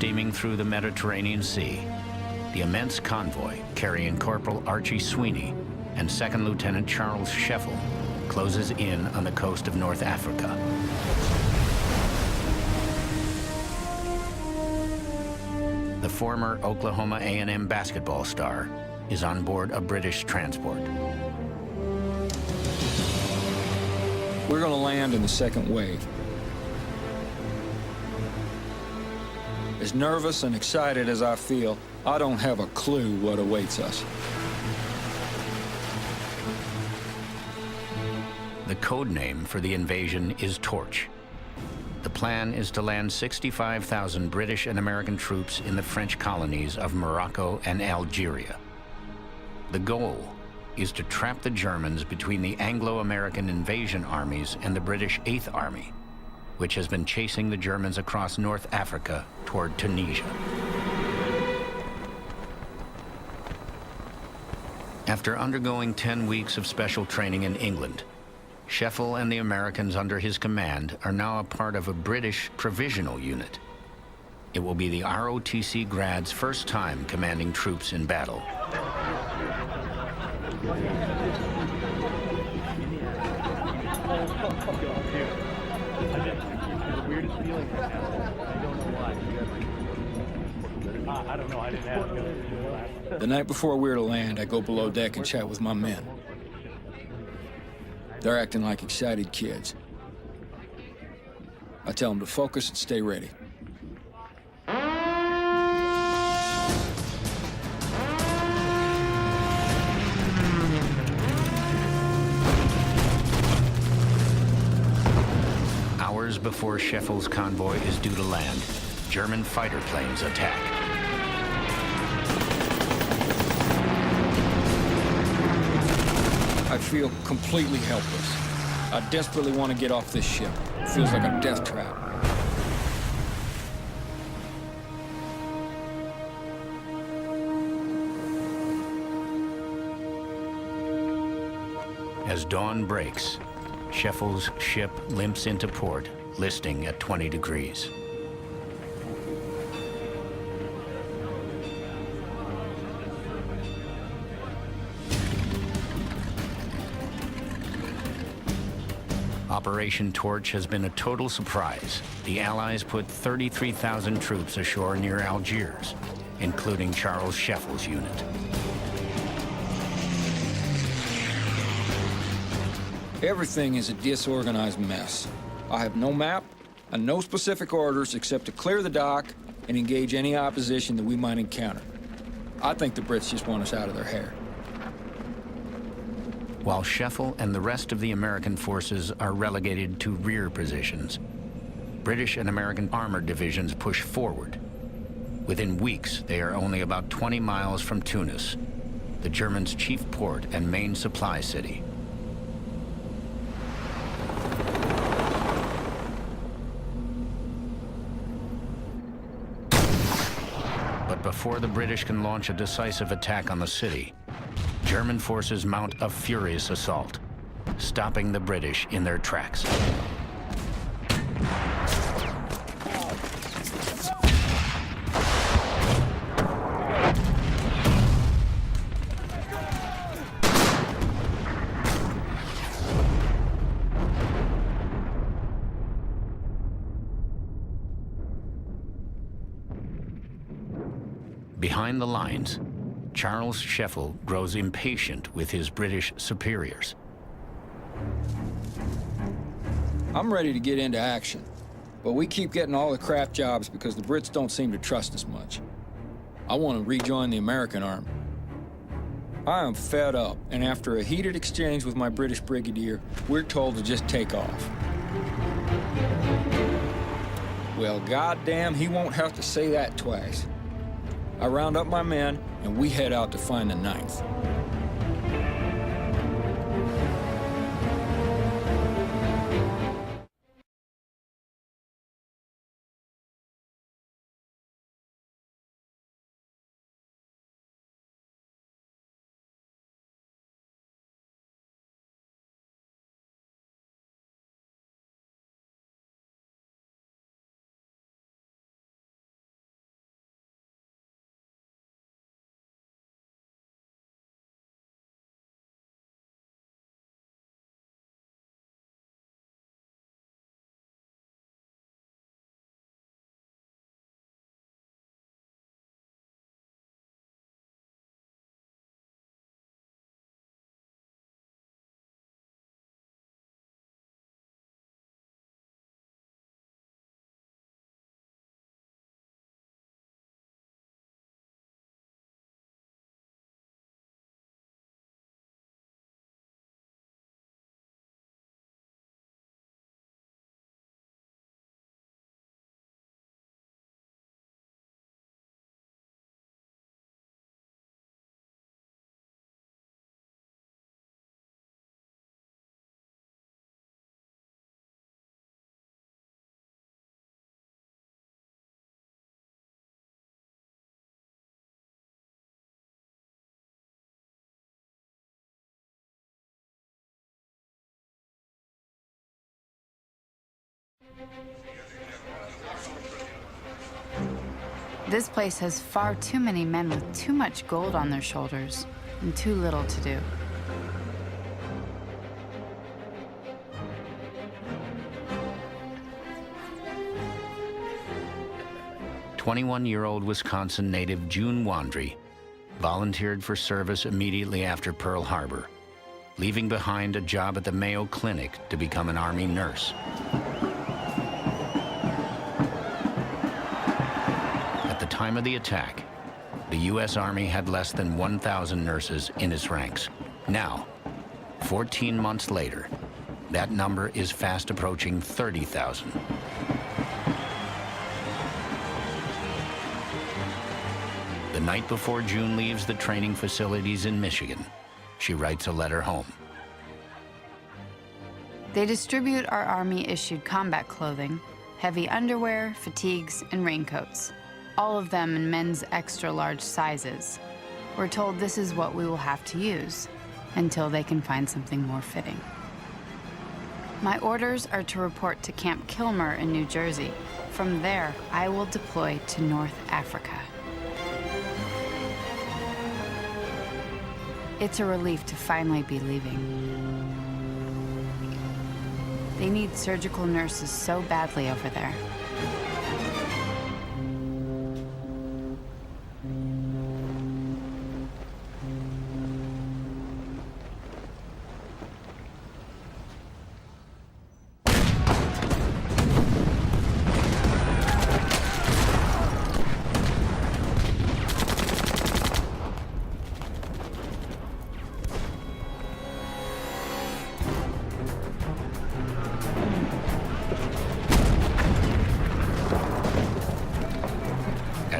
steaming through the Mediterranean Sea, the immense convoy carrying Corporal Archie Sweeney and Second Lieutenant Charles Scheffel closes in on the coast of North Africa. The former Oklahoma A&M basketball star is on board a British transport. We're going to land in the second wave. As nervous and excited as I feel, I don't have a clue what awaits us. The code name for the invasion is Torch. The plan is to land 65,000 British and American troops in the French colonies of Morocco and Algeria. The goal is to trap the Germans between the Anglo-American invasion armies and the British Eighth Army, which has been chasing the Germans across North Africa toward Tunisia. After undergoing 10 weeks of special training in England, Scheffel and the Americans under his command are now a part of a British provisional unit. It will be the ROTC Grad's first time commanding troops in battle. The night before we're to land, I go below deck and chat with my men. They're acting like excited kids. I tell them to focus and stay ready. Hours before Scheffel's convoy is due to land, German fighter planes attack. I feel completely helpless. I desperately want to get off this ship. It feels like a death trap. As dawn breaks, Scheffel's ship limps into port, listing at 20 degrees. Operation Torch has been a total surprise. The Allies put 33,000 troops ashore near Algiers, including Charles Scheffel's unit. Everything is a disorganized mess. I have no map and no specific orders except to clear the dock and engage any opposition that we might encounter. I think the Brits just want us out of their hair. While Scheffel and the rest of the American forces are relegated to rear positions, British and American armored divisions push forward. Within weeks, they are only about 20 miles from Tunis, the Germans' chief port and main supply city. But before the British can launch a decisive attack on the city, German forces mount a furious assault, stopping the British in their tracks. Behind the lines, Charles Scheffel grows impatient with his British superiors. I'm ready to get into action, but we keep getting all the crap jobs because the Brits don't seem to trust us much. I want to rejoin the American army. I am fed up, and after a heated exchange with my British brigadier, we're told to just take off. Well, goddamn, he won't have to say that twice. I round up my men, and we head out to find the 9th. This place has far too many men with too much gold on their shoulders and too little to do. "21-year-old Wisconsin native June Wandry volunteered for service immediately after Pearl Harbor, leaving behind a job at the Mayo Clinic to become an Army nurse. At the time of the attack, the U.S. Army had less than 1,000 nurses in its ranks. Now, 14 months later, that number is fast approaching 30,000. The night before June leaves the training facilities in Michigan, she writes a letter home. They distribute our Army-issued combat clothing, heavy underwear, fatigues, and raincoats, all of them in men's extra-large sizes. We're told this is what we will have to use until they can find something more fitting. My orders are to report to Camp Kilmer in New Jersey. From there, I will deploy to North Africa. It's a relief to finally be leaving. They need surgical nurses so badly over there.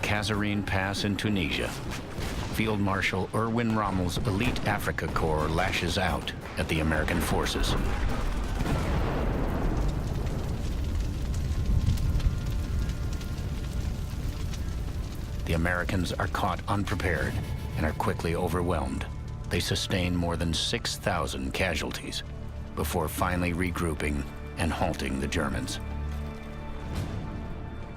Kasserine Pass in Tunisia, Field Marshal Erwin Rommel's elite Africa Corps lashes out at the American forces. The Americans are caught unprepared and are quickly overwhelmed. They sustain more than 6,000 casualties before finally regrouping and halting the Germans.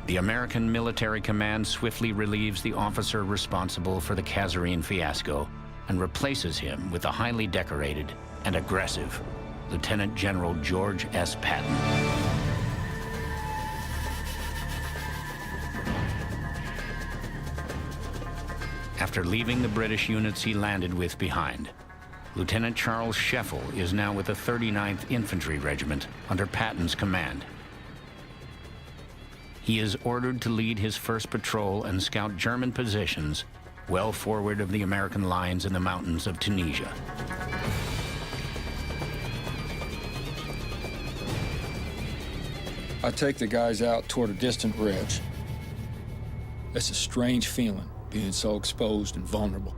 The American military command swiftly relieves the officer responsible for the Kasserine fiasco and replaces him with the highly decorated and aggressive Lieutenant General George S. Patton. After leaving the British units he landed with behind, Lieutenant Charles Scheffel is now with the 39th Infantry Regiment under Patton's command. He is ordered to lead his first patrol and scout German positions well forward of the American lines in the mountains of Tunisia. I take the guys out toward a distant ridge. It's a strange feeling, being so exposed and vulnerable.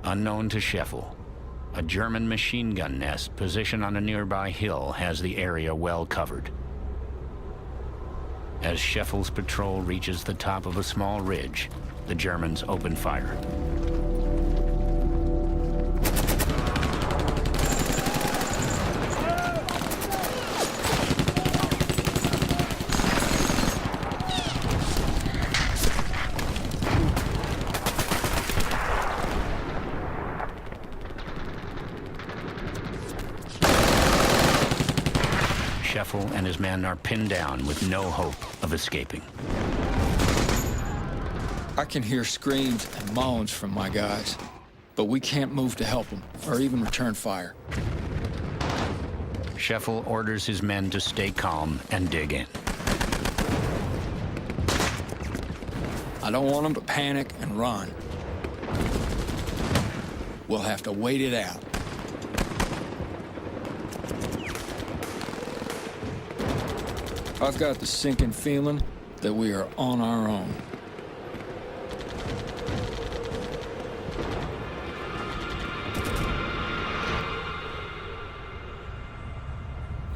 Unknown to Scheffel, a German machine gun nest positioned on a nearby hill has the area well covered. As Scheffel's patrol reaches the top of a small ridge, the Germans open fire. Scheffel and his men are pinned down with no hope of escaping. I can hear screams and moans from my guys, but we can't move to help them or even return fire. Scheffel orders his men to stay calm and dig in. I don't want them to panic and run. We'll have to wait it out. I've got the sinking feeling that we are on our own.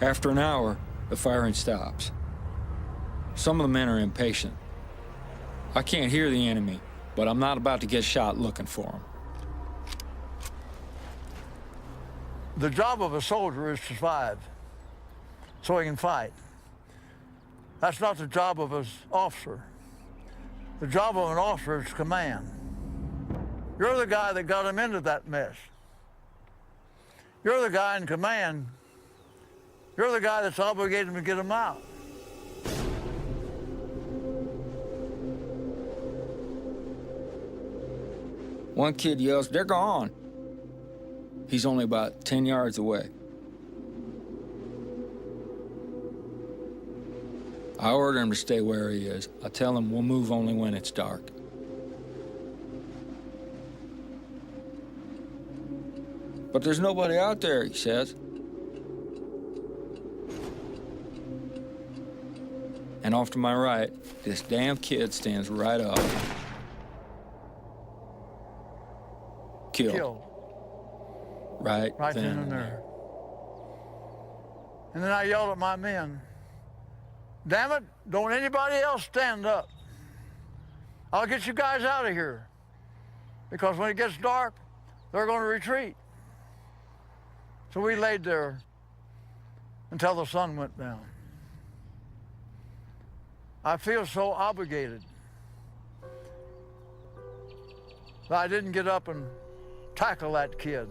After an hour, the firing stops. Some of the men are impatient. I can't hear the enemy, but I'm not about to get shot looking for them. The job of a soldier is to survive, so he can fight. That's not the job of an officer. The job of an officer is command. You're the guy that got him into that mess. You're the guy in command. You're the guy that's obligated to get him out. One kid yells, "They're gone." He's only about 10 yards away. I order him to stay where he is. I tell him we'll move only when it's dark. "But there's nobody out there," he says. And off to my right, this damn kid stands right up. Killed. Right then and there. And then I yelled at my men, "Damn it, don't anybody else stand up. I'll get you guys out of here. Because when it gets dark, they're going to retreat." So we laid there until the sun went down. I feel so obligated that I didn't get up and tackle that kid.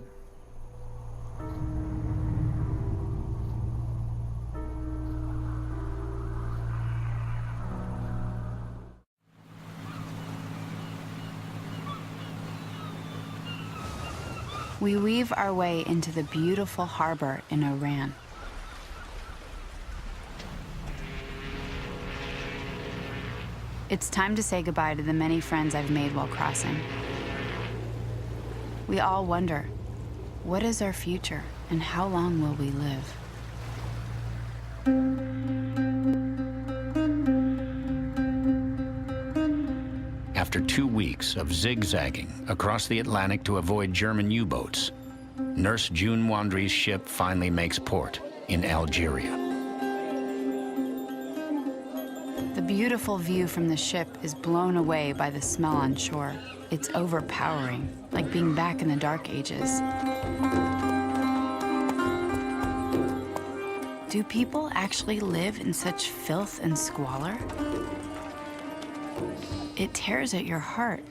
We weave our way into the beautiful harbor in Iran. It's time to say goodbye to the many friends I've made while crossing. We all wonder, what is our future and how long will we live? After 2 weeks of zigzagging across the Atlantic to avoid German U-boats, Nurse June Wandry's ship finally makes port in Algeria. The beautiful view from the ship is blown away by the smell on shore. It's overpowering, like being back in the Dark Ages. Do people actually live in such filth and squalor? It tears at your heart.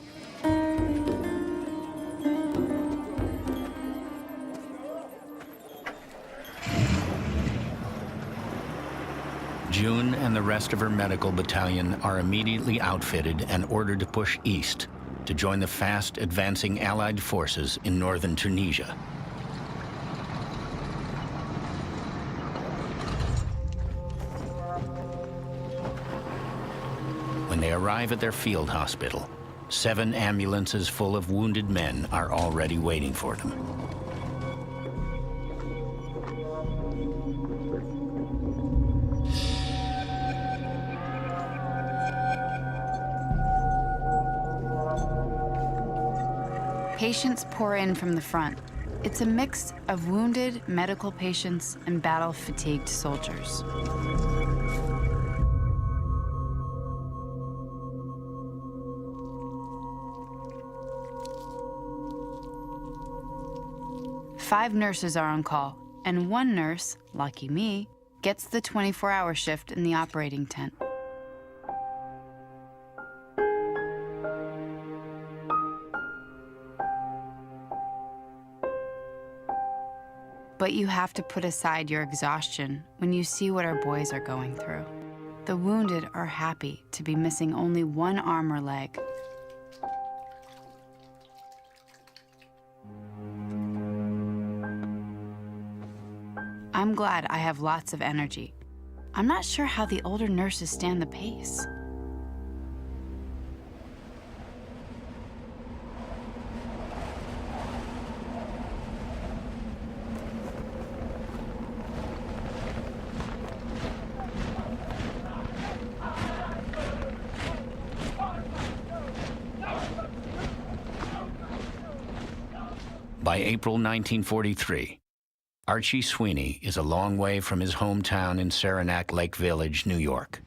June and the rest of her medical battalion are immediately outfitted and ordered to push east to join the fast advancing Allied forces in northern Tunisia. When they arrive at their field hospital, 7 ambulances full of wounded men are already waiting for them. Patients pour in from the front. It's a mix of wounded medical patients and battle-fatigued soldiers. Five nurses are on call, and one nurse, lucky me, gets the 24-hour shift in the operating tent. But you have to put aside your exhaustion when you see what our boys are going through. The wounded are happy to be missing only one arm or leg. I'm glad I have lots of energy. I'm not sure how the older nurses stand the pace. By April 1943, Archie Sweeney is a long way from his hometown in Saranac Lake Village, New York.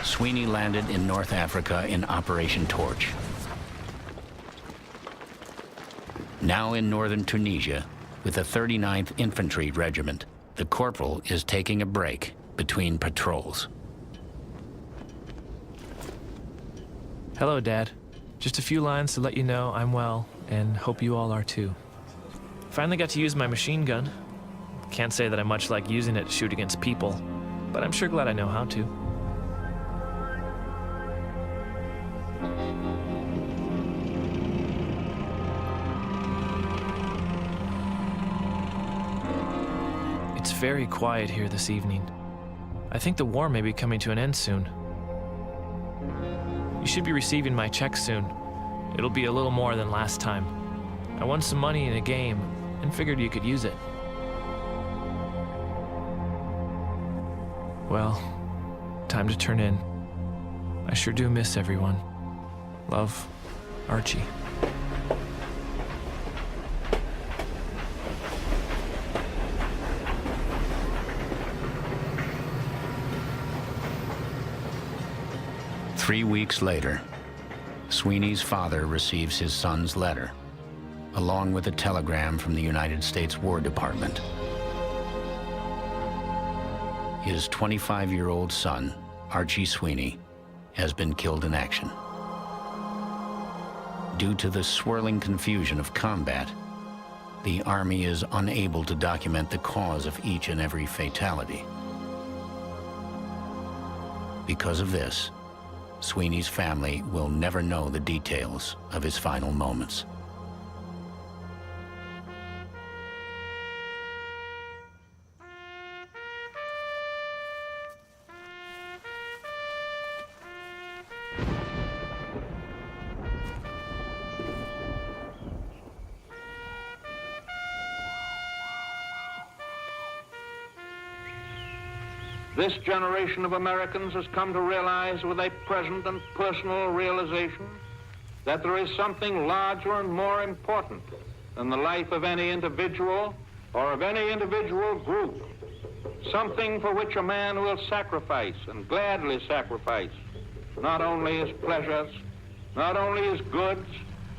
Sweeney landed in North Africa in Operation Torch. Now in northern Tunisia with the 39th Infantry Regiment, The corporal is taking a break between patrols. Hello, Dad. Just a few lines to let you know I'm well, and hope you all are too. Finally got to use my machine gun. Can't say that I much like using it to shoot against people, but I'm sure glad I know how to. It's very quiet here this evening. I think the war may be coming to an end soon. You should be receiving my check soon. It'll be a little more than last time. I won some money in a game and figured you could use it. Well, time to turn in. I sure do miss everyone. Love, Archie. Three weeks later, Sweeney's father receives his son's letter, along with a telegram from the United States War Department. His 25-year-old son, Archie Sweeney, has been killed in action. Due to the swirling confusion of combat, the Army is unable to document the cause of each and every fatality. Because of this, Sweeney's family will never know the details of his final moments. This generation of Americans has come to realize with a present and personal realization that there is something larger and more important than the life of any individual or of any individual group. Something for which a man will sacrifice and gladly sacrifice not only his pleasures, not only his goods,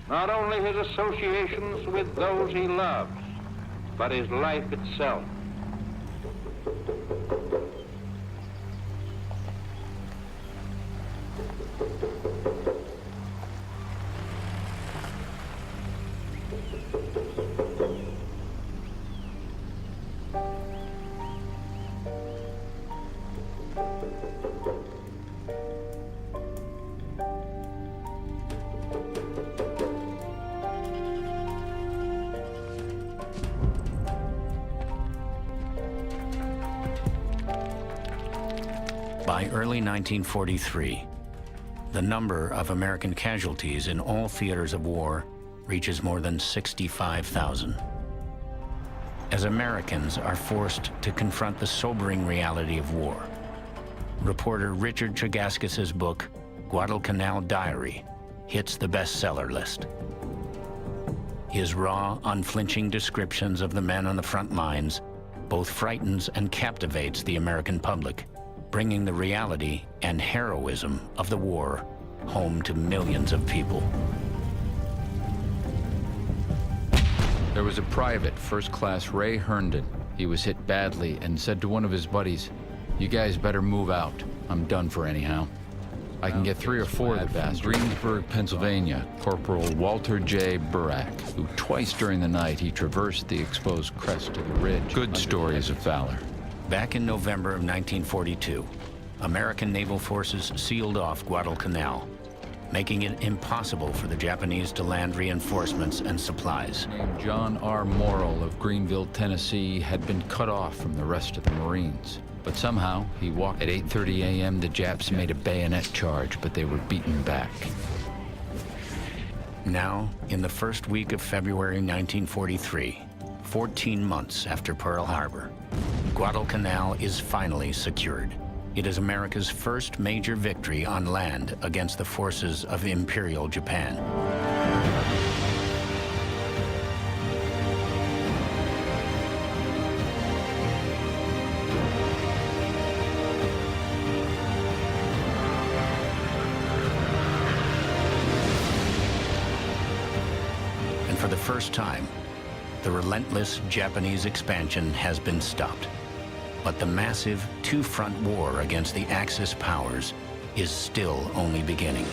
not only his associations with those he loves, but his life itself. By early 1943, the number of American casualties in all theaters of war reaches more than 65,000. As Americans are forced to confront the sobering reality of war, reporter Richard Chagaskis's book, Guadalcanal Diary, hits the bestseller list. His raw, unflinching descriptions of the men on the front lines both frightens and captivates the American public, bringing the reality and heroism of the war home to millions of people. There was a private, first-class Ray Herndon. He was hit badly and said to one of his buddies, "You guys better move out. I'm done for anyhow. I can get 3 or 4 of the bastards." Greensburg, Pennsylvania, Corporal Walter J. Burak, who twice during the night he traversed the exposed crest of the ridge. Good stories of valor. Back in November of 1942, American naval forces sealed off Guadalcanal, making it impossible for the Japanese to land reinforcements and supplies. Named John R. Morrill of Greenville, Tennessee, had been cut off from the rest of the Marines. But somehow, he walked. At 8:30 a.m., the Japs made a bayonet charge, but they were beaten back. Now, in the first week of February 1943, 14 months after Pearl Harbor, Guadalcanal is finally secured. It is America's first major victory on land against the forces of Imperial Japan. And for the first time, the relentless Japanese expansion has been stopped. But the massive two-front war against the Axis powers is still only beginning.